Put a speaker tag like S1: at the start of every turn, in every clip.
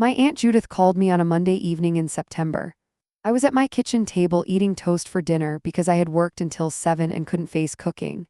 S1: My Aunt Judith called me on a Monday evening in September. I was at my kitchen table eating toast for dinner because I had worked until 7 and couldn't face cooking.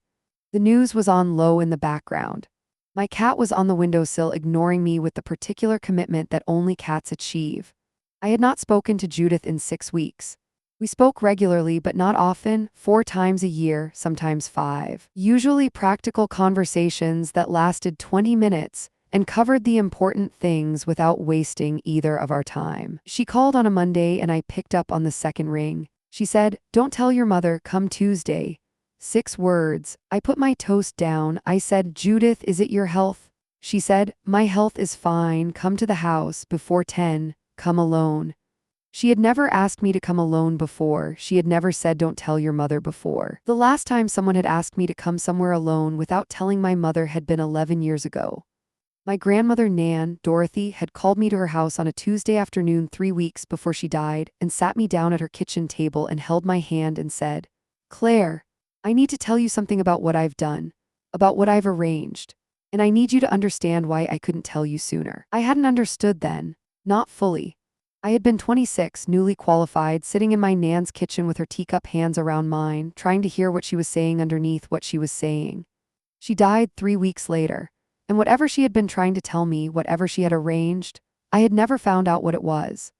S1: The news was on low in the background. My cat was on the windowsill ignoring me with the particular commitment that only cats achieve. I had not spoken to Judith in 6 weeks. We spoke regularly but not often, 4 times a year, sometimes 5. Usually practical conversations that lasted 20 minutes and covered the important things without wasting either of our time. She called on a Monday and I picked up on the second ring. She said, "Don't tell your mother, come Tuesday." 6 words. I put my toast down. I said, "Judith, is it your health?" She said, "My health is fine. Come to the house before 10. Come alone." She had never asked me to come alone before. She had never said, "Don't tell your mother" before. The last time someone had asked me to come somewhere alone without telling my mother had been 11 years ago. My grandmother Nan, Dorothy, had called me to her house on a Tuesday afternoon 3 weeks before she died and sat me down at her kitchen table and held my hand and said, "Claire, I need to tell you something about what I've done, about what I've arranged, and I need you to understand why I couldn't tell you sooner." I hadn't understood then, not fully. I had been 26, newly qualified, sitting in my Nan's kitchen with her teacup hands around mine, trying to hear what she was saying underneath what she was saying. She died 3 weeks later, and whatever she had been trying to tell me, whatever she had arranged, I had never found out what it was.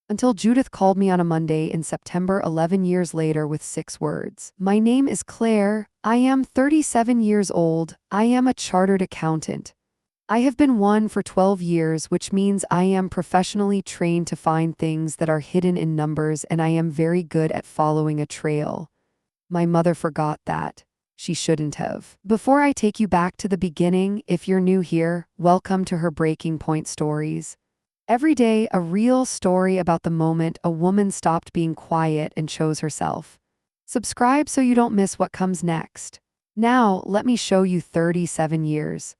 S1: Until Judith called me on a Monday in September 11 years later with 6 words. "My name is Claire. I am 37 years old. I am a chartered accountant. I have been one for 12 years, which means I am professionally trained to find things that are hidden in numbers, and I am very good at following a trail." My mother forgot that. She shouldn't have. Before I take you back to the beginning, if you're new here, welcome to her Breaking Point Stories. Every day, a real story about the moment a woman stopped being quiet and chose herself. Subscribe so you don't miss what comes next. Now, let me show you 37 years.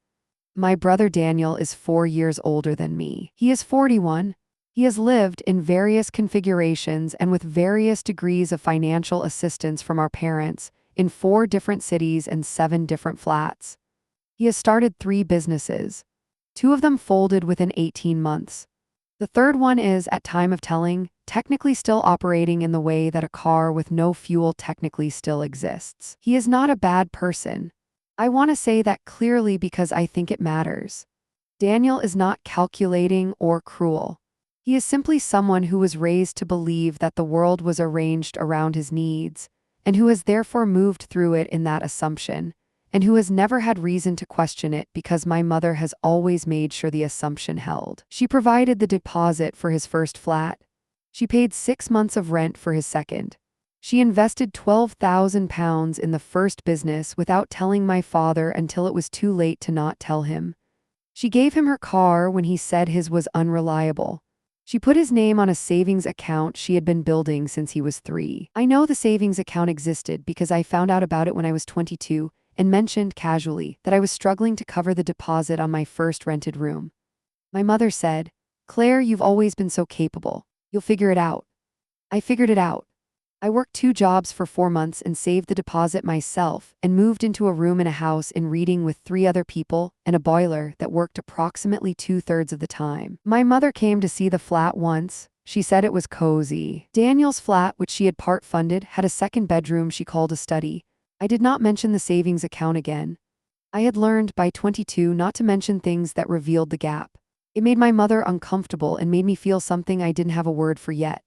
S1: My brother Daniel is 4 years older than me. He is 41. He has lived in various configurations and with various degrees of financial assistance from our parents in 4 different cities and 7 different flats. He has started 3 businesses. 2 of them folded within 18 months. The third one is, at time of telling, technically still operating in the way that a car with no fuel technically still exists. He is not a bad person. I want to say that clearly because I think it matters. Daniel is not calculating or cruel. He is simply someone who was raised to believe that the world was arranged around his needs, and who has therefore moved through it in that assumption, and who has never had reason to question it because my mother has always made sure the assumption held. She provided the deposit for his first flat. She paid 6 months of rent for his second. She invested £12,000 in the first business without telling my father until it was too late to not tell him. She gave him her car when he said his was unreliable. She put his name on a savings account she had been building since he was 3. I know the savings account existed because I found out about it when I was 22 and mentioned casually that I was struggling to cover the deposit on my first rented room. My mother said, "Claire, you've always been so capable. You'll figure it out." I figured it out. I worked 2 jobs for 4 months and saved the deposit myself and moved into a room in a house in Reading with 3 other people and a boiler that worked approximately 2/3 of the time. My mother came to see the flat once. She said it was cozy. Daniel's flat, which she had part funded, had a second bedroom she called a study. I did not mention the savings account again. I had learned by 22 not to mention things that revealed the gap. It made my mother uncomfortable and made me feel something I didn't have a word for yet.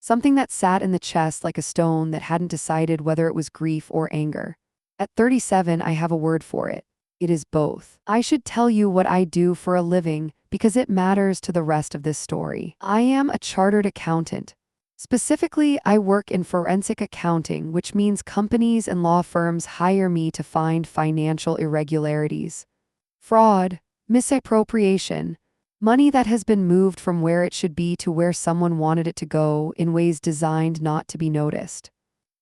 S1: Something that sat in the chest like a stone that hadn't decided whether it was grief or anger. At 37, I have a word for it. It is both. I should tell you what I do for a living because it matters to the rest of this story. I am a chartered accountant. Specifically, I work in forensic accounting, which means companies and law firms hire me to find financial irregularities, fraud, misappropriation, money that has been moved from where it should be to where someone wanted it to go in ways designed not to be noticed.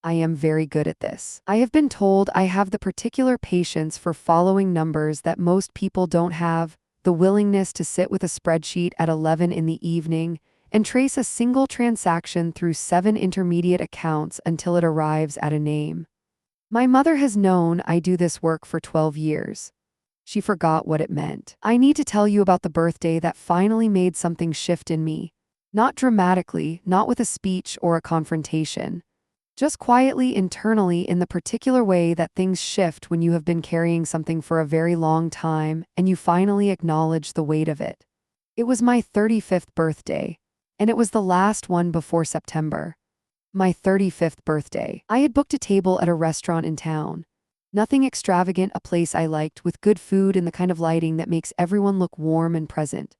S1: I am very good at this. I have been told I have the particular patience for following numbers that most people don't have, the willingness to sit with a spreadsheet at 11 in the evening and trace a single transaction through 7 intermediate accounts until it arrives at a name. My mother has known I do this work for 12 years. She forgot what it meant. I need to tell you about the birthday that finally made something shift in me. Not dramatically, not with a speech or a confrontation. Just quietly, internally, in the particular way that things shift when you have been carrying something for a very long time and you finally acknowledge the weight of it. It was my 35th birthday, and it was the last one before September. My 35th birthday. I had booked a table at a restaurant in town. Nothing extravagant, a place I liked, with good food and the kind of lighting that makes everyone look warm and present.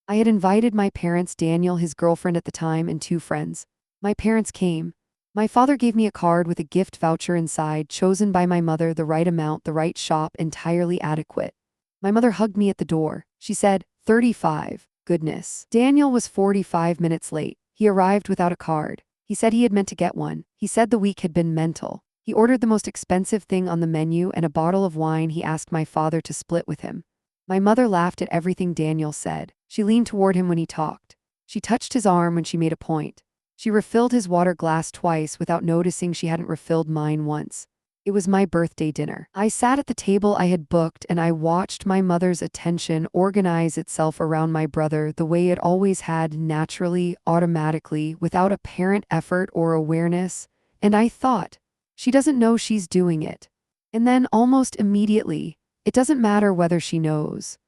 S1: I had invited my parents, Daniel, his girlfriend at the time, and 2 friends. My parents came. My father gave me a card with a gift voucher inside, chosen by my mother, the right amount, the right shop, entirely adequate. My mother hugged me at the door. She said, 35. Goodness. Daniel was 45 minutes late. He arrived without a card. He said he had meant to get one. He said the week had been mental. He ordered the most expensive thing on the menu and a bottle of wine he asked my father to split with him. My mother laughed at everything Daniel said. She leaned toward him when he talked. She touched his arm when she made a point. She refilled his water glass twice without noticing she hadn't refilled mine once. It was my birthday dinner. I sat at the table I had booked and I watched my mother's attention organize itself around my brother the way it always had, naturally, automatically, without apparent effort or awareness. And I thought, she doesn't know she's doing it. And then, almost immediately, it doesn't matter whether she knows.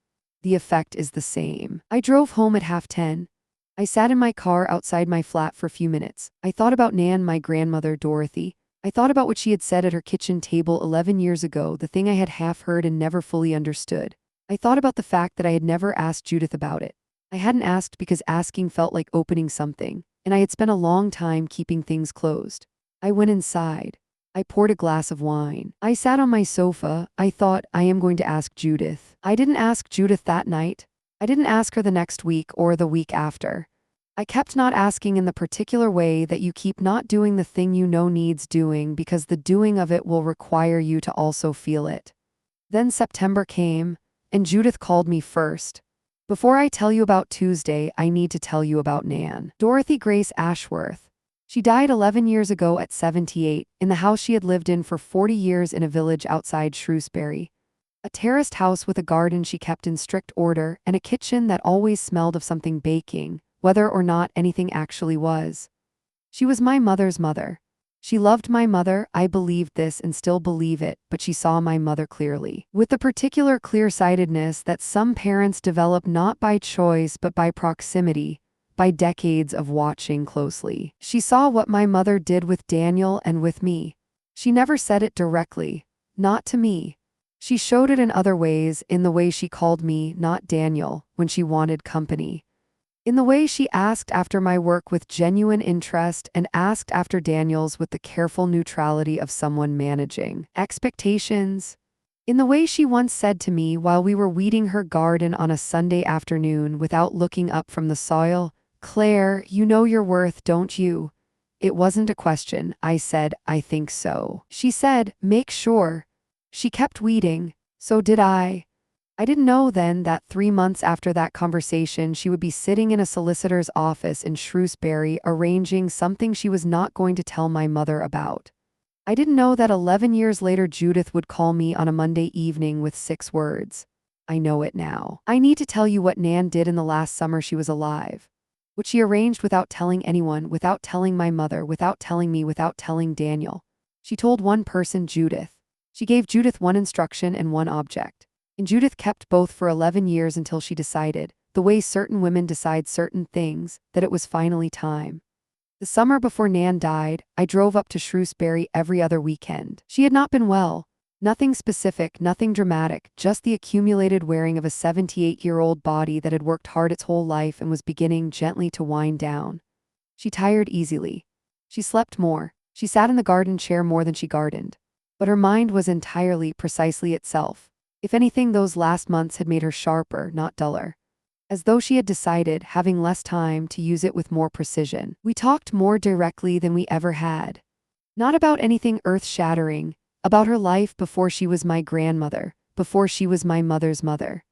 S1: The effect is the same. I drove home at 10:30. I sat in my car outside my flat for a few minutes. I thought about Nan, my grandmother, Dorothy. I thought about what she had said at her kitchen table 11 years ago, the thing I had half heard and never fully understood. I thought about the fact that I had never asked Judith about it. I hadn't asked because asking felt like opening something, and I had spent a long time keeping things closed. I went inside. I poured a glass of wine. I sat on my sofa. I thought, I am going to ask Judith. I didn't ask Judith that night. I didn't ask her the next week or the week after. I kept not asking in the particular way that you keep not doing the thing you know needs doing because the doing of it will require you to also feel it. Then September came, and Judith called me first. Before I tell you about Tuesday, I need to tell you about Nan. Dorothy Grace Ashworth. She died 11 years ago at 78, in the house she had lived in for 40 years in a village outside Shrewsbury. A terraced house with a garden she kept in strict order and a kitchen that always smelled of something baking, whether or not anything actually was. She was my mother's mother. She loved my mother, I believed this and still believe it, but she saw my mother clearly. With the particular clear-sightedness that some parents develop not by choice but by proximity, by decades of watching closely. She saw what my mother did with Daniel and with me. She never said it directly, not to me. She showed it in other ways, in the way she called me, not Daniel, when she wanted company. In the way she asked after my work with genuine interest and asked after Daniel's with the careful neutrality of someone managing expectations. In the way she once said to me while we were weeding her garden on a Sunday afternoon without looking up from the soil, "Claire, you know your worth, don't you?" It wasn't a question. I said, "I think so." She said, "Make sure." She kept weeding. So did I. I didn't know then that 3 months after that conversation she would be sitting in a solicitor's office in Shrewsbury arranging something she was not going to tell my mother about. I didn't know that 11 years later Judith would call me on a Monday evening with 6 words. I know it now. I need to tell you what Nan did in the last summer she was alive. What she arranged without telling anyone, without telling my mother, without telling me, without telling Daniel. She told one person, Judith. She gave Judith one instruction and one object. And Judith kept both for 11 years until she decided, the way certain women decide certain things, that it was finally time. The summer before Nan died, I drove up to Shrewsbury every other weekend. She had not been well. Nothing specific, nothing dramatic, just the accumulated wearing of a 78-year-old body that had worked hard its whole life and was beginning gently to wind down. She tired easily. She slept more. She sat in the garden chair more than she gardened. But her mind was entirely, precisely itself. If anything, those last months had made her sharper, not duller. As though she had decided, having less time, to use it with more precision. We talked more directly than we ever had. Not about anything earth-shattering, about her life before she was my grandmother, before she was my mother's mother.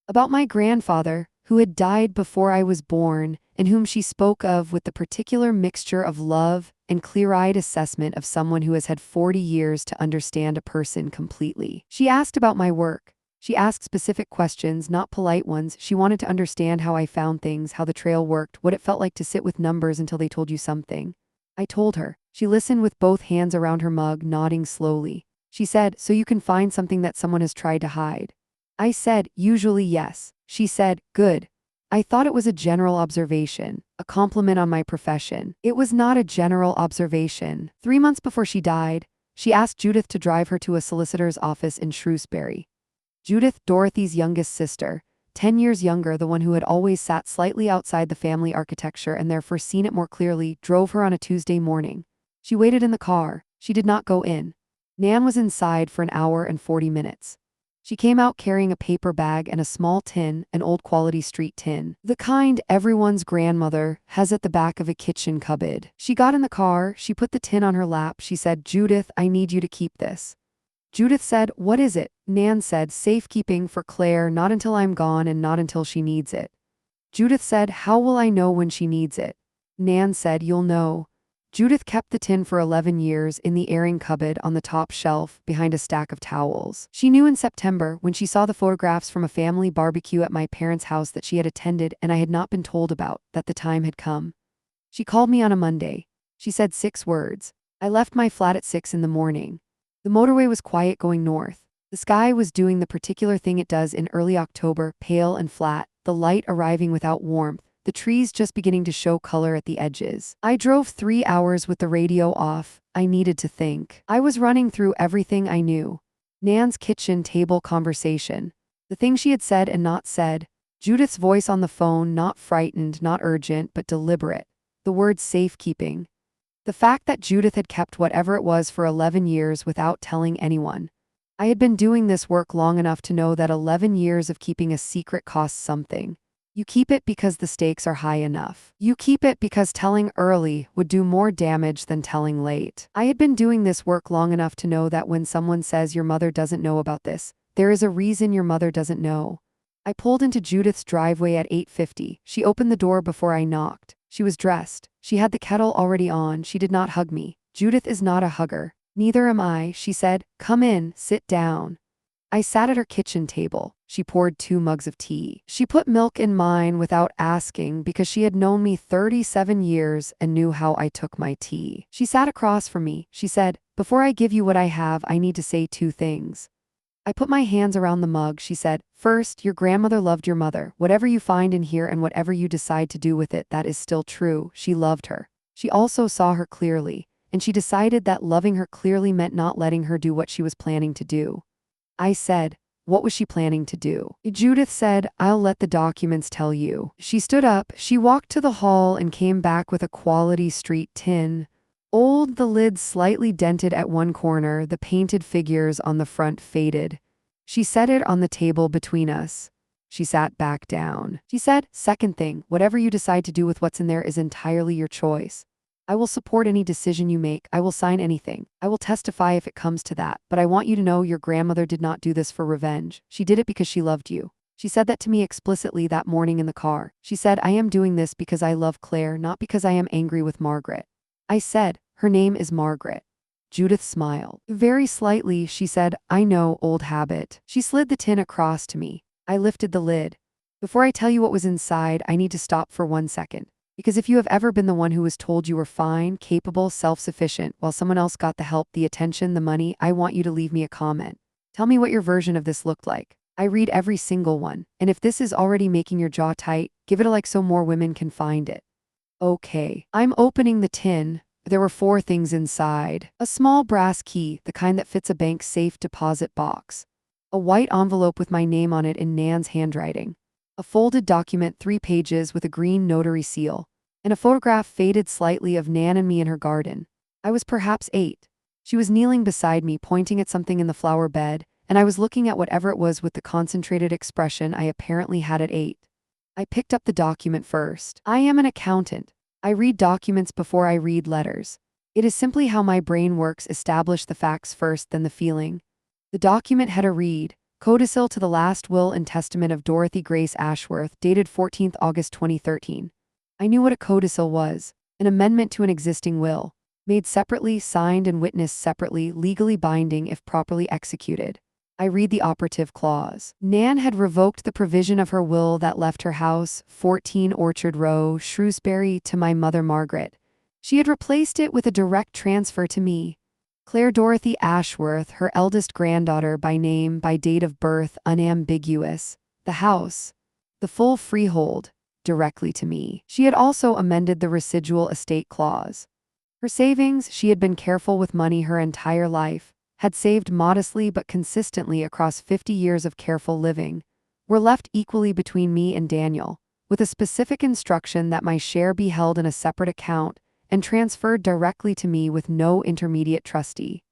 S1: About my grandfather, who had died before I was born, and whom she spoke of with the particular mixture of love and clear-eyed assessment of someone who has had 40 years to understand a person completely. She asked about my work. She asked specific questions, not polite ones. She wanted to understand how I found things, how the trail worked, what it felt like to sit with numbers until they told you something. I told her. She listened with both hands around her mug, nodding slowly. She said, "So you can find something that someone has tried to hide?" I said, "Usually yes." She said, "Good." I thought it was a general observation, a compliment on my profession. It was not a general observation. 3 months before she died, she asked Judith to drive her to a solicitor's office in Shrewsbury. Judith, Dorothy's youngest sister, 10 years younger, the one who had always sat slightly outside the family architecture and therefore seen it more clearly, drove her on a Tuesday morning. She waited in the car. She did not go in. Nan was inside for an hour and 40 minutes. She came out carrying a paper bag and a small tin, an old quality street tin, the kind everyone's grandmother has at the back of a kitchen cupboard. She got in the car, she put the tin on her lap, she said, "Judith, I need you to keep this." Judith said, "What is it?" Nan said, "Safekeeping for Claire, not until I'm gone and not until she needs it." Judith said, "How will I know when she needs it?" Nan said, "You'll know." Judith kept the tin for 11 years in the airing cupboard on the top shelf behind a stack of towels. She knew in September, when she saw the photographs from a family barbecue at my parents' house that she had attended and I had not been told about, that the time had come. She called me on a Monday. She said 6 words. I left my flat at 6 in the morning. The motorway was quiet going north. The sky was doing the particular thing it does in early October, pale and flat, the light arriving without warmth, the trees just beginning to show color at the edges. I drove 3 hours with the radio off. I needed to think. I was running through everything I knew. Nan's kitchen table conversation. The things she had said and not said. Judith's voice on the phone, not frightened, not urgent, but deliberate. The word safekeeping. The fact that Judith had kept whatever it was for 11 years without telling anyone. I had been doing this work long enough to know that 11 years of keeping a secret costs something. You keep it because the stakes are high enough. You keep it because telling early would do more damage than telling late. I had been doing this work long enough to know that when someone says your mother doesn't know about this, there is a reason your mother doesn't know. I pulled into Judith's driveway at 8:50. She opened the door before I knocked. She was dressed. She had the kettle already on. She did not hug me. Judith is not a hugger. Neither am I, she said. "Come in, sit down." I sat at her kitchen table. She poured 2 mugs of tea. She put milk in mine without asking because she had known me 37 years and knew how I took my tea. She sat across from me. She said, "Before I give you what I have, I need to say 2 things." I put my hands around the mug. She said, "First, your grandmother loved your mother. Whatever you find in here and whatever you decide to do with it, that is still true. She loved her. She also saw her clearly, and she decided that loving her clearly meant not letting her do what she was planning to do." I said, "What was she planning to do?" Judith said, "I'll let the documents tell you." She stood up, she walked to the hall and came back with a quality street tin. Old, the lid slightly dented at one corner, the painted figures on the front faded. She set it on the table between us. She sat back down. She said, "Second thing, whatever you decide to do with what's in there is entirely your choice. I will support any decision you make. I will sign anything. I will testify if it comes to that. But I want you to know your grandmother did not do this for revenge. She did it because she loved you." She said that to me explicitly that morning in the car. She said, "I am doing this because I love Claire, not because I am angry with Margaret." I said, "Her name is Margaret." Judith smiled. Very slightly, she said, "I know, old habit." She slid the tin across to me. I lifted the lid. Before I tell you what was inside, I need to stop for 1 second. Because if you have ever been the one who was told you were fine, capable, self-sufficient, while someone else got the help, the attention, the money, I want you to leave me a comment. Tell me what your version of this looked like. I read every single one, and if this is already making your jaw tight, give it a like so more women can find it. Okay. I'm opening the tin. There were 4 things inside. A small brass key, the kind that fits a bank safe deposit box. A white envelope with my name on it in Nan's handwriting. A folded document 3 pages with a green notary seal, and a photograph faded slightly of Nan and me in her garden. I was perhaps 8. She was kneeling beside me, pointing at something in the flower bed, and I was looking at whatever it was with the concentrated expression I apparently had at 8. I picked up the document first. I am an accountant. I read documents before I read letters. It is simply how my brain works. Establish the facts first, then the feeling. The document had a read. Codicil to the last will and testament of Dorothy Grace Ashworth, dated 14th August 2013. I knew what a codicil was. An amendment to an existing will. Made separately, signed and witnessed separately, legally binding if properly executed. I read the operative clause. Nan had revoked the provision of her will that left her house, 14 Orchard Row, Shrewsbury, to my mother Margaret. She had replaced it with a direct transfer to me. Claire Dorothy Ashworth, her eldest granddaughter by name, by date of birth, unambiguous. The house, the full freehold, directly to me. She had also amended the residual estate clause. Her savings, she had been careful with money her entire life, had saved modestly but consistently across 50 years of careful living, were left equally between me and Daniel, with a specific instruction that my share be held in a separate account and transferred directly to me with no intermediate trustee.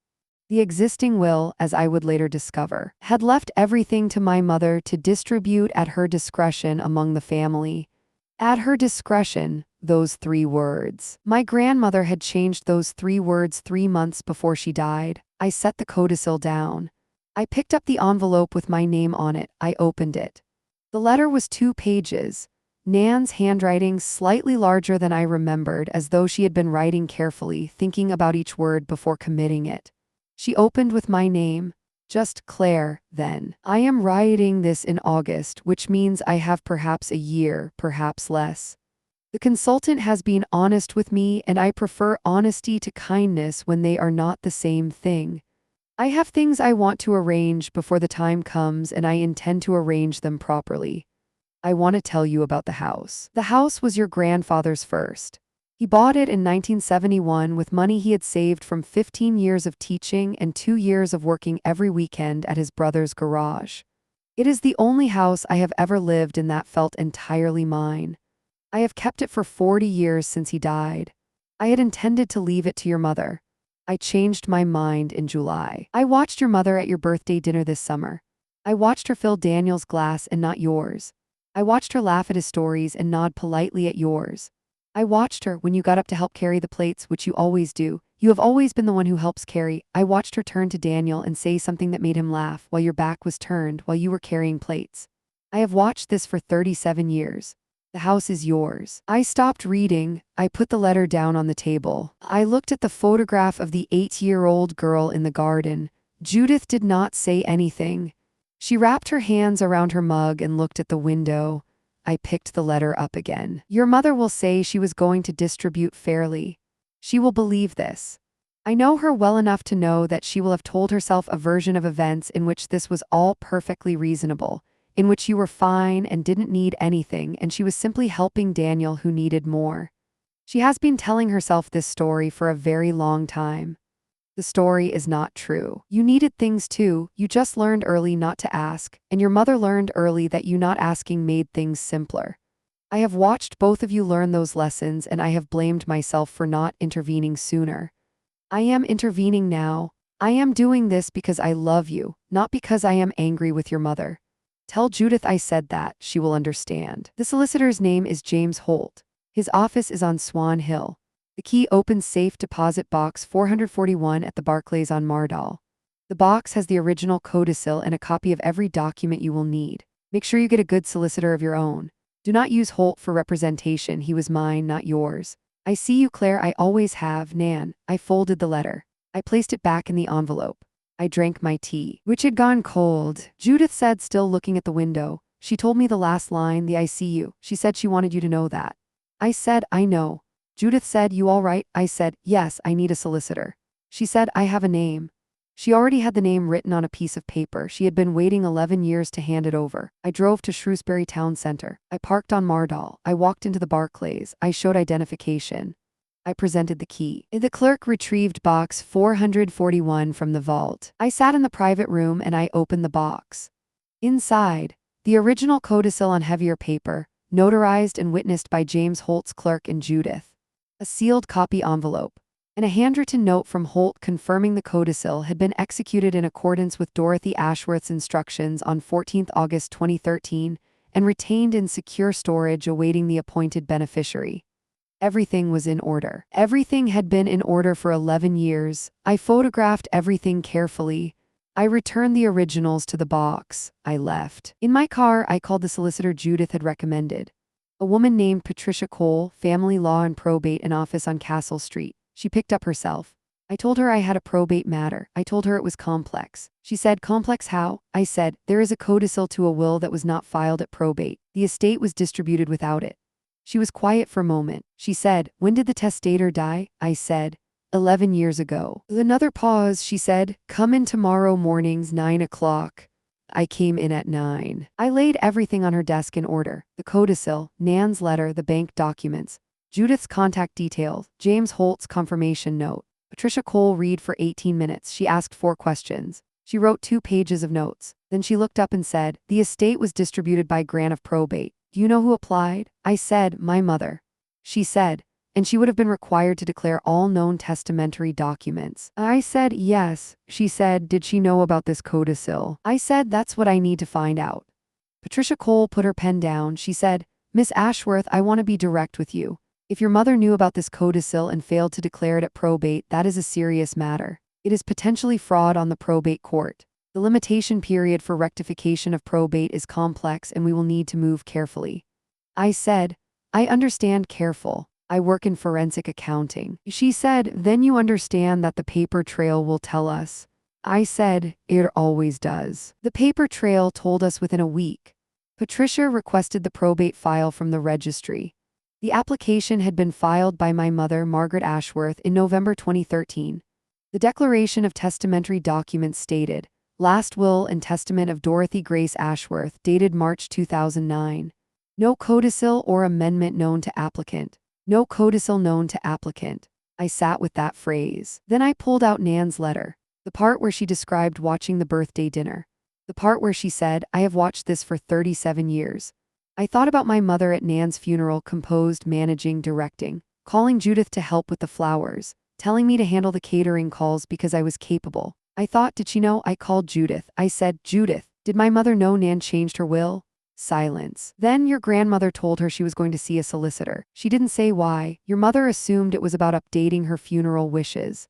S1: The existing will, as I would later discover, had left everything to my mother to distribute at her discretion among the family. At her discretion, those 3 words. My grandmother had changed those 3 words 3 months before she died. I set the codicil down. I picked up the envelope with my name on it. I opened it. The letter was 2 pages. Nan's handwriting slightly larger than I remembered, as though she had been writing carefully, thinking about each word before committing it. She opened with my name. Just Claire, then. I am writing this in August, which means I have perhaps a year, perhaps less. The consultant has been honest with me, and I prefer honesty to kindness when they are not the same thing. I have things I want to arrange before the time comes, and I intend to arrange them properly. I want to tell you about the house. The house was your grandfather's first. He bought it in 1971 with money he had saved from 15 years of teaching and 2 years of working every weekend at his brother's garage. It is the only house I have ever lived in that felt entirely mine. I have kept it for 40 years since he died. I had intended to leave it to your mother. I changed my mind in July. I watched your mother at your birthday dinner this summer. I watched her fill Daniel's glass and not yours. I watched her laugh at his stories and nod politely at yours. I watched her when you got up to help carry the plates, which you always do. You have always been the one who helps carry. I watched her turn to Daniel and say something that made him laugh while your back was turned while you were carrying plates. I have watched this for 37 years. The house is yours. I stopped reading. I put the letter down on the table. I looked at the photograph of the 8-year-old girl in the garden. Judith did not say anything. She wrapped her hands around her mug and looked at the window. I picked the letter up again. Your mother will say she was going to distribute fairly. She will believe this. I know her well enough to know that she will have told herself a version of events in which this was all perfectly reasonable, in which you were fine and didn't need anything, and she was simply helping Daniel who needed more. She has been telling herself this story for a very long time. The story is not true. You needed things too. You just learned early not to ask, and your mother learned early that you not asking made things simpler. I have watched both of you learn those lessons, and I have blamed myself for not intervening sooner. I am intervening now. I am doing this because I love you, not because I am angry with your mother. Tell Judith I said that. She will understand. The solicitor's name is James Holt. His office is on Swan Hill. The key opens safe deposit box 441 at the Barclays on Mardal. The box has the original codicil and a copy of every document you will need. Make sure you get a good solicitor of your own. Do not use Holt for representation. He was mine, not yours. I see you, Claire. I always have, Nan. I folded the letter. I placed it back in the envelope. I drank my tea, which had gone cold. Judith said, still looking at the window. She told me the last line, the I see you. She said she wanted you to know that. I said, I know. Judith said, you all right? I said, yes, I need a solicitor. She said, I have a name. She already had the name written on a piece of paper. She had been waiting 11 years to hand it over. I drove to Shrewsbury Town Centre. I parked on Mardal. I walked into the Barclays. I showed identification. I presented the key. The clerk retrieved box 441 from the vault. I sat in the private room and I opened the box. Inside, the original codicil on heavier paper, notarized and witnessed by James Holt's clerk and Judith. A sealed copy envelope, and a handwritten note from Holt confirming the codicil had been executed in accordance with Dorothy Ashworth's instructions on 14 August 2013 and retained in secure storage awaiting the appointed beneficiary. Everything was in order. Everything had been in order for 11 years. I photographed everything carefully. I returned the originals to the box. I left. In my car, I called the solicitor Judith had recommended. A woman named Patricia Cole, family law and probate, an office on Castle Street. She picked up herself. I told her I had a probate matter. I told her it was complex. She said, complex how? I said, there is a codicil to a will that was not filed at probate. The estate was distributed without it. She was quiet for a moment. She said, when did the testator die? I said, 11 years ago. Another pause. She said, come in tomorrow mornings 9 o'clock. I came in at 9. I laid everything on her desk in order. The codicil, Nan's letter, the bank documents, Judith's contact details, James Holt's confirmation note. Patricia Cole read for 18 minutes. She asked 4 questions. She wrote 2 pages of notes. Then she looked up and said, the estate was distributed by grant of probate. Do you know who applied? I said, my mother. She said, and she would have been required to declare all known testamentary documents. I said, yes. She said, did she know about this codicil? I said, that's what I need to find out. Patricia Cole put her pen down. She said, Miss Ashworth, I want to be direct with you. If your mother knew about this codicil and failed to declare it at probate, that is a serious matter. It is potentially fraud on the probate court. The limitation period for rectification of probate is complex and we will need to move carefully. I said, I understand careful. I work in forensic accounting. She said, then you understand that the paper trail will tell us. I said, it always does. The paper trail told us within a week. Patricia requested the probate file from the registry. The application had been filed by my mother, Margaret Ashworth, in November 2013. The declaration of testamentary documents stated, last will and testament of Dorothy Grace Ashworth, dated March 2009. No codicil or amendment known to applicant. No codicil known to applicant. I sat with that phrase. Then I pulled out Nan's letter. The part where she described watching the birthday dinner. The part where she said, I have watched this for 37 years. I thought about my mother at Nan's funeral, composed, managing, directing, calling Judith to help with the flowers, telling me to handle the catering calls because I was capable. I thought, did she know? I called Judith. I said, Judith, did my mother know Nan changed her will? Silence. Then your grandmother told her she was going to see a solicitor. She didn't say why. Your mother assumed it was about updating her funeral wishes.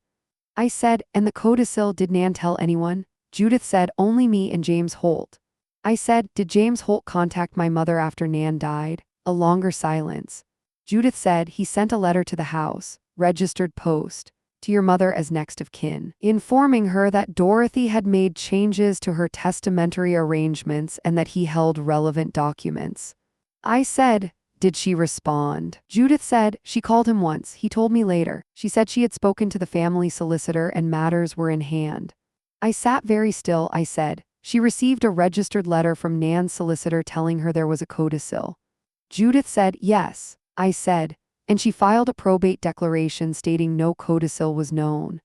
S1: I said, and the codicil, did Nan tell anyone? Judith said, only me and James Holt. I said, did James Holt contact my mother after Nan died? A longer silence. Judith said, he sent a letter to the house, registered post, to your mother as next of kin, informing her that Dorothy had made changes to her testamentary arrangements and that he held relevant documents. I said, did she respond? Judith said, she called him once. He told me later. She said she had spoken to the family solicitor and matters were in hand. I sat very still. I said, she received a registered letter from Nan's solicitor telling her there was a codicil. Judith said, yes. I said, and she filed a probate declaration stating no codicil was known.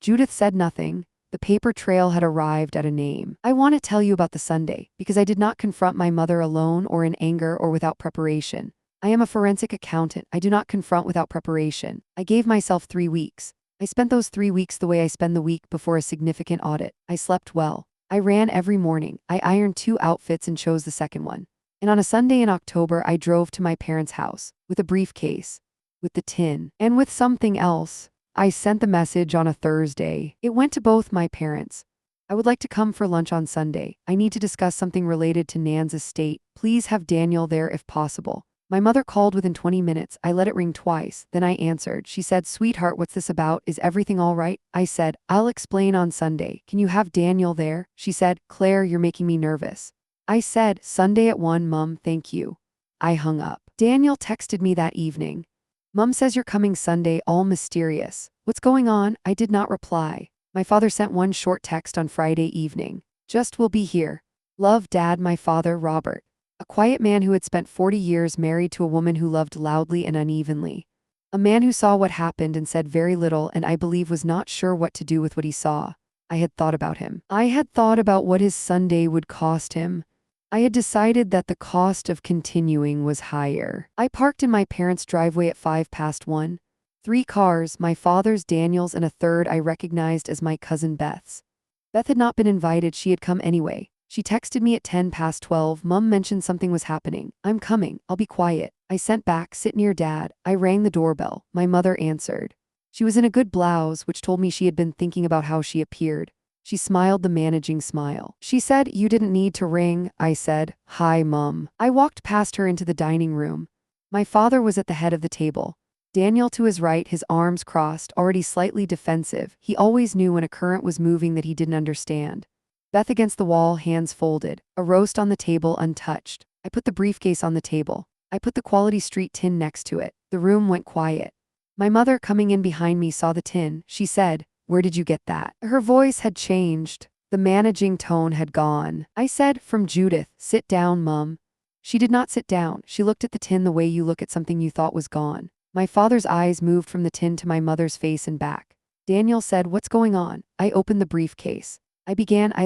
S1: Judith said nothing. The paper trail had arrived at a name. I want to tell you about the Sunday, because I did not confront my mother alone or in anger or without preparation. I am a forensic accountant. I do not confront without preparation. I gave myself 3 weeks. I spent those 3 weeks the way I spend the week before a significant audit. I slept well. I ran every morning. I ironed 2 outfits and chose the second one. And on a Sunday in October, I drove to my parents' house with a briefcase, with the tin, and with something else. I sent the message on a Thursday. It went to both my parents. I would like to come for lunch on Sunday. I need to discuss something related to Nan's estate. Please have Daniel there if possible. My mother called within 20 minutes. I let it ring twice. Then I answered. She said, sweetheart, what's this about? Is everything all right? I said, I'll explain on Sunday. Can you have Daniel there? She said, Claire, you're making me nervous. I said, Sunday at 1, Mum, thank you. I hung up. Daniel texted me that evening. Mum says you're coming Sunday, all mysterious. What's going on? I did not reply. My father sent one short text on Friday evening. Just will be here. Love, Dad, my father, Robert. A quiet man who had spent 40 years married to a woman who loved loudly and unevenly. A man who saw what happened and said very little and I believe was not sure what to do with what he saw. I had thought about him. I had thought about what his Sunday would cost him. I had decided that the cost of continuing was higher. I parked in my parents' driveway at 1:05. 3 cars, my father's, Daniel's, and a third I recognized as my cousin Beth's. Beth had not been invited. She had come anyway. She texted me at 12:10. Mum mentioned something was happening. I'm coming. I'll be quiet. I sent back, sit near Dad. I rang the doorbell. My mother answered. She was in a good blouse, which told me she had been thinking about how she appeared. She smiled the managing smile. She said, you didn't need to ring. I said, hi, Mum. I walked past her into the dining room. My father was at the head of the table. Daniel to his right, his arms crossed, already slightly defensive. He always knew when a current was moving that he didn't understand. Beth against the wall, hands folded, a roast on the table untouched. I put the briefcase on the table. I put the Quality Street tin next to it. The room went quiet. My mother, coming in behind me, saw the tin. She said, "Where did you get that?" Her voice had changed. The managing tone had gone. I said, "From Judith." "Sit down, Mum." She did not sit down. She looked at the tin the way you look at something you thought was gone. My father's eyes moved from the tin to my mother's face and back. Daniel said, "What's going on?" I opened the briefcase. I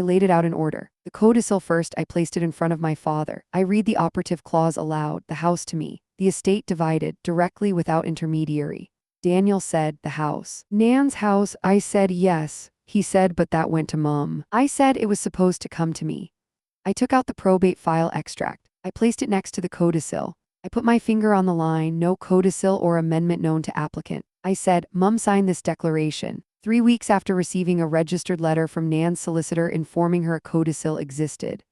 S1: laid it out in order. The codicil first. I placed it in front of my father. I read the operative clause aloud. The house to me. The estate divided, directly without intermediary. Daniel said, "The house." "Nan's house." I said, "Yes." He said, "But that went to Mum." I said, "It was supposed to come to me." I took out the probate file extract. I placed it next to the codicil. I put my finger on the line, "No codicil or amendment known to applicant." I said, "Mum signed this declaration 3 weeks after receiving a registered letter from Nan's solicitor informing her a codicil existed."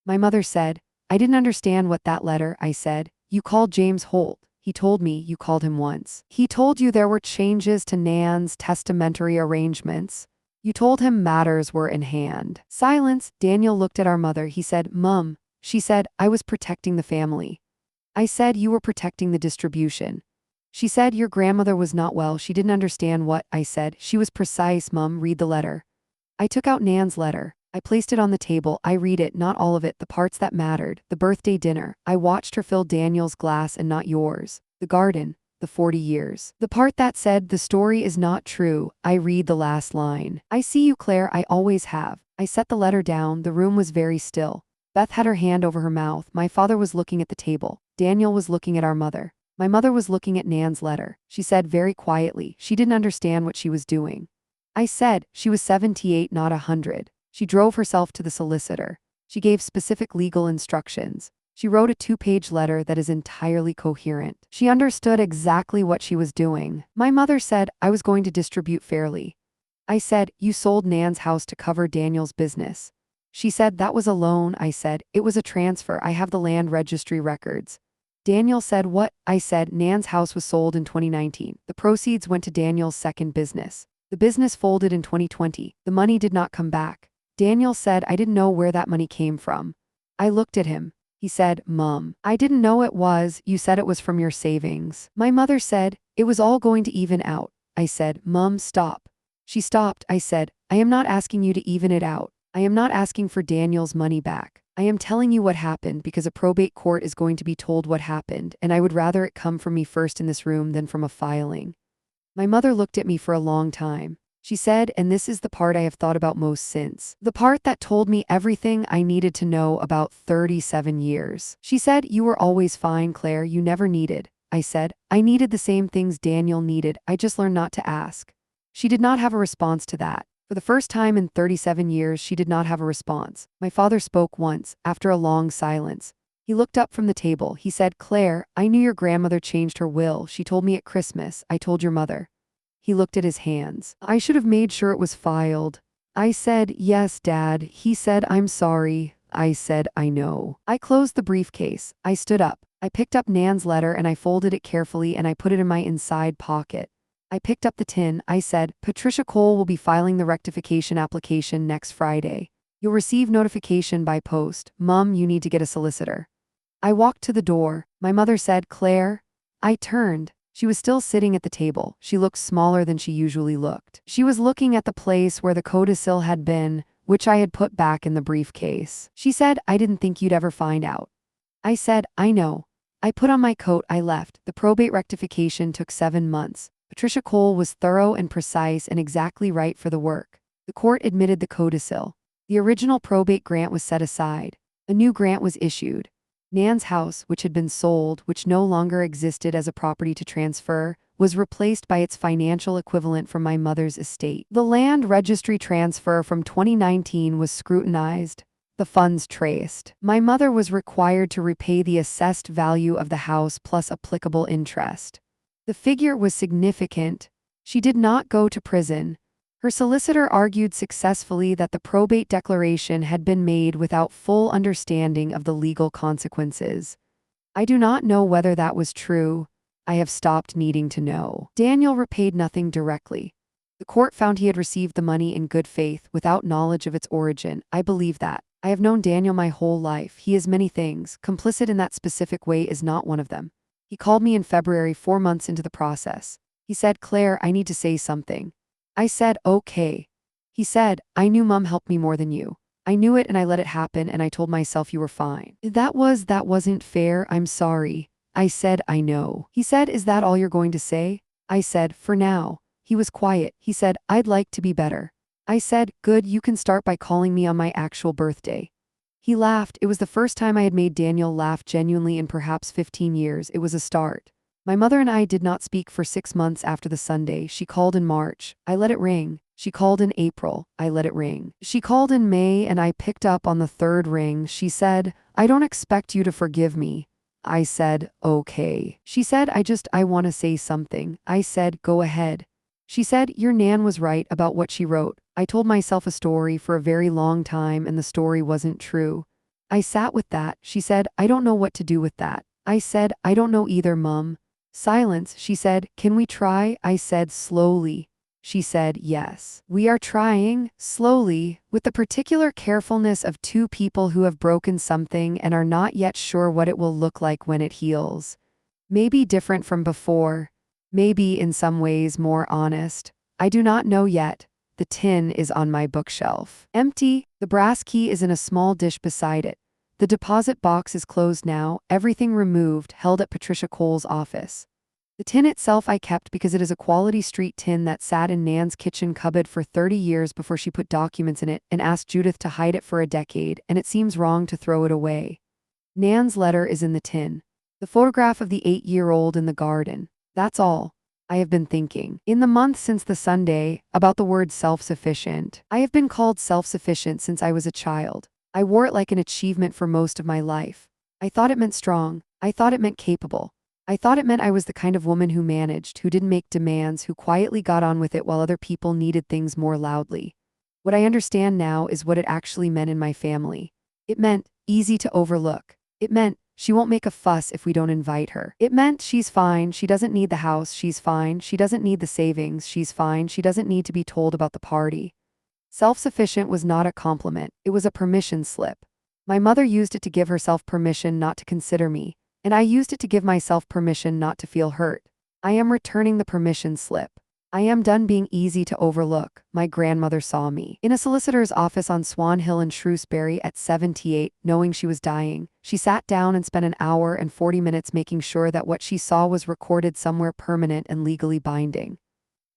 S1: My mother said, "I didn't understand what that letter." I said, "You called James Holt. He told me you called him once. He told you there were changes to Nan's testamentary arrangements. You told him matters were in hand." Silence. Daniel looked at our mother. He said, "Mum." She said, "I was protecting the family." I said, "You were protecting the distribution." She said, "Your grandmother was not well." She didn't understand what I said. She was precise. "Mum, read the letter." I took out Nan's letter. I placed it on the table. I read it, not all of it, the parts that mattered. The birthday dinner. I watched her fill Daniel's glass and not yours. The garden. The 40 years. The part that said, "The story is not true." I read the last line. "I see you, Claire. I always have." I set the letter down. The room was very still. Beth had her hand over her mouth. My father was looking at the table. Daniel was looking at our mother. My mother was looking at Nan's letter. She said very quietly, she didn't understand what she was doing. I said, "She was 78, not 100. She drove herself to the solicitor. She gave specific legal instructions. She wrote a 2-page letter that is entirely coherent. She understood exactly what she was doing." My mother said, "I was going to distribute fairly." I said, "You sold Nan's house to cover Daniel's business." She said, "That was a loan." I said, "It was a transfer. I have the land registry records." Daniel said, "What?" I said, "Nan's house was sold in 2019. The proceeds went to Daniel's second business. The business folded in 2020. The money did not come back." Daniel said, "I didn't know where that money came from." I looked at him. He said, "Mum, I didn't know it was. You said it was from your savings." My mother said, "It was all going to even out." I said, "Mum, stop." She stopped. I said, "I am not asking you to even it out. I am not asking for Daniel's money back. I am telling you what happened because a probate court is going to be told what happened, and I would rather it come from me first in this room than from a filing." My mother looked at me for a long time. She said, "And this is the part I have thought about most since. The part that told me everything I needed to know about 37 years. She said, "You were always fine, Claire. You never needed." I said, "I needed the same things Daniel needed. I just learned not to ask." She did not have a response to that. For the first time in 37 years, she did not have a response. My father spoke once, after a long silence. He looked up from the table. He said, "Claire, I knew your grandmother changed her will. She told me at Christmas. I told your mother." He looked at his hands. "I should have made sure it was filed." I said, "Yes, Dad." He said, "I'm sorry." I said, "I know." I closed the briefcase. I stood up. I picked up Nan's letter and I folded it carefully and I put it in my inside pocket. I picked up the tin. I said, "Patricia Cole will be filing the rectification application next Friday. You'll receive notification by post. Mum, you need to get a solicitor." I walked to the door. My mother said, "Claire?" I turned. She was still sitting at the table. She looked smaller than she usually looked. She was looking at the place where the codicil had been, which I had put back in the briefcase. She said, "I didn't think you'd ever find out." I said, "I know." I put on my coat. I left. The probate rectification took 7 months. Patricia Cole was thorough and precise and exactly right for the work. The court admitted the codicil. The original probate grant was set aside. A new grant was issued. Nan's house, which had been sold, which no longer existed as a property to transfer, was replaced by its financial equivalent from my mother's estate. The land registry transfer from 2019 was scrutinized. The funds traced. My mother was required to repay the assessed value of the house plus applicable interest. The figure was significant. She did not go to prison. Her solicitor argued successfully that the probate declaration had been made without full understanding of the legal consequences. I do not know whether that was true. I have stopped needing to know. Daniel repaid nothing directly. The court found he had received the money in good faith, without knowledge of its origin. I believe that. I have known Daniel my whole life. He is many things. Complicit in that specific way is not one of them. He called me in February, 4 months into the process. He said, "Claire, I need to say something." I said, "Okay." He said, "I knew Mom helped me more than you. I knew it and I let it happen and I told myself you were fine." That wasn't fair. I'm sorry." I said, "I know." He said, "Is that all you're going to say?" I said, "For now." He was quiet. He said, "I'd like to be better." I said, "Good, you can start by calling me on my actual birthday." He laughed. It was the first time I had made Daniel laugh genuinely in perhaps 15 years. It was a start. My mother and I did not speak for 6 months after the Sunday. She called in March. I let it ring. She called in April. I let it ring. She called in May and I picked up on the third ring. She said, "I don't expect you to forgive me." I said, "Okay." She said, I want to say something." I said, "Go ahead." She said, "Your Nan was right about what she wrote." I told myself a story for a very long time and the story wasn't true. I sat with that. She said, "I don't know what to do with that." I said, "I don't know either, Mum." Silence. She said, "Can we try?" I said, "Slowly." She said, "Yes. We are trying, slowly, with the particular carefulness of two people who have broken something and are not yet sure what it will look like when it heals. Maybe different from before. Maybe in some ways more honest. I do not know yet. The tin is on my bookshelf. Empty. The brass key is in a small dish beside it. The deposit box is closed now, everything removed, held at Patricia Cole's office. The tin itself I kept because it is a quality street tin that sat in Nan's kitchen cupboard for 30 years before she put documents in it and asked Judith to hide it for a decade, and it seems wrong to throw it away. Nan's letter is in the tin. The photograph of the 8-year-old in the garden. That's all. I have been thinking, in the month since the Sunday, about the word self-sufficient. I have been called self-sufficient since I was a child. I wore it like an achievement for most of my life. I thought it meant strong. I thought it meant capable. I thought it meant I was the kind of woman who managed, who didn't make demands, who quietly got on with it while other people needed things more loudly. What I understand now is what it actually meant in my family. It meant easy to overlook. It meant she won't make a fuss if we don't invite her. It meant she's fine, she doesn't need the house, she's fine, she doesn't need the savings, she's fine, she doesn't need to be told about the party. Self-sufficient was not a compliment, it was a permission slip. My mother used it to give herself permission not to consider me, and I used it to give myself permission not to feel hurt. I am returning the permission slip. I am done being easy to overlook. My grandmother saw me in a solicitor's office on Swan Hill in Shrewsbury at 78, knowing she was dying. She sat down and spent an hour and 40 minutes making sure that what she saw was recorded somewhere permanent and legally binding.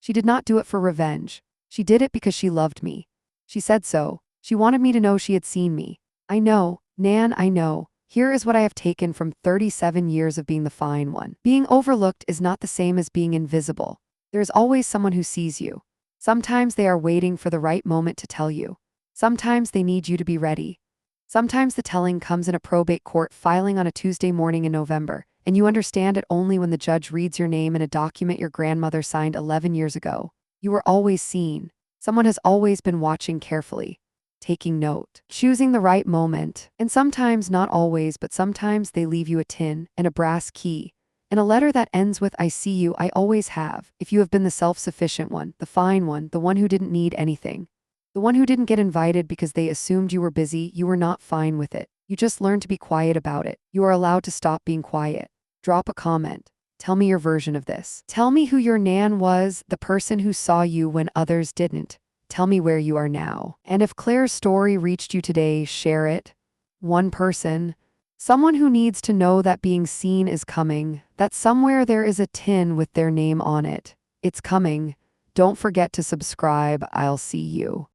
S1: She did not do it for revenge. She did it because she loved me. She said so. She wanted me to know she had seen me. I know, Nan, I know. Here is what I have taken from 37 years of being the fine one. Being overlooked is not the same as being invisible. There is always someone who sees you. Sometimes they are waiting for the right moment to tell you. Sometimes they need you to be ready. Sometimes the telling comes in a probate court filing on a Tuesday morning in November, and you understand it only when the judge reads your name in a document your grandmother signed 11 years ago. You are always seen. Someone has always been watching carefully, taking note, choosing the right moment, and sometimes, not always, but sometimes they leave you a tin and a brass key. And a letter that ends with, "I see you, I always have," if you have been the self-sufficient one, the fine one, the one who didn't need anything. The one who didn't get invited because they assumed you were busy, you were not fine with it. You just learned to be quiet about it. You are allowed to stop being quiet. Drop a comment. Tell me your version of this. Tell me who your Nan was, the person who saw you when others didn't. Tell me where you are now. And if Claire's story reached you today, share it. One person. Someone who needs to know that being seen is coming, that somewhere there is a tin with their name on it. It's coming. Don't forget to subscribe. I'll see you.